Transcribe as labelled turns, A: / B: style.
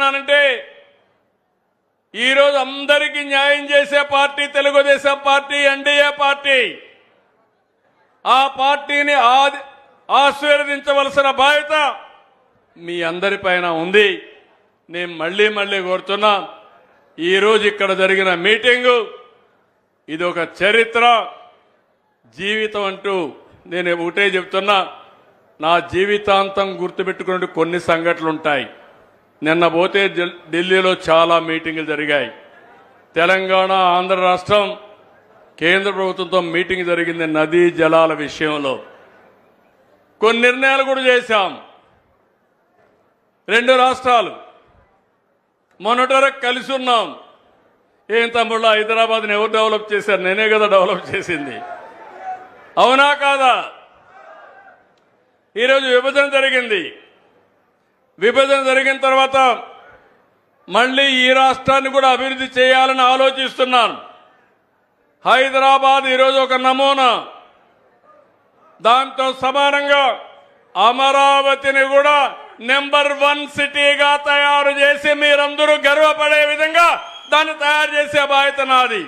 A: చెప్తున్నానంటే ఈరోజు అందరికీ న్యాయం చేసే party Telugu Desam party, NDA party. ఆ పార్టీని ఆశీర్వదించవలసిన బాధ్యత మీ అందరిపైన ఉంది. నేను మళ్ళీ కోరుతున్నా, ఈరోజు ఇక్కడ జరిగిన మీటింగు ఇది ఒక చరిత్ర, జీవితం అంటూ నేను ఒకటే చెప్తున్నా. నా జీవితాంతం గుర్తుపెట్టుకునే కొన్ని సంఘటనలు ఉంటాయి. నిన్న పోతే ఢిల్లీలో చాలా మీటింగులు జరిగాయి. తెలంగాణ, ఆంధ్ర రాష్ట్రం, కేంద్ర ప్రభుత్వంతో మీటింగ్ జరిగింది. నదీ జలాల విషయంలో కొన్ని నిర్ణయాలు కూడా చేశాం. 2 రాష్ట్రాలు మొన్నటి వరకు కలిసి ఉన్నాం. ఏం తమ్ముళ్ళ, హైదరాబాద్ని ఎవరు డెవలప్ చేశారు? నేనే కదా డెవలప్ చేసింది. అవునా కాదా? ఈరోజు విభజన జరిగింది. విభజన జరిగిన తర్వాత మళ్ళీ ఈ రాష్ట్రాన్ని కూడా అభివృద్ధి చేయాలని ఆలోచిస్తున్నాను. హైదరాబాద్ ఈరోజు ఒక నమూనా. దాంతో సమానంగా అమరావతిని కూడా నెంబర్ 1 సిటీగా తయారు చేసి మీరందరూ గర్వపడే విధంగా దాన్ని తయారు చేసే బాధ్యత నాది.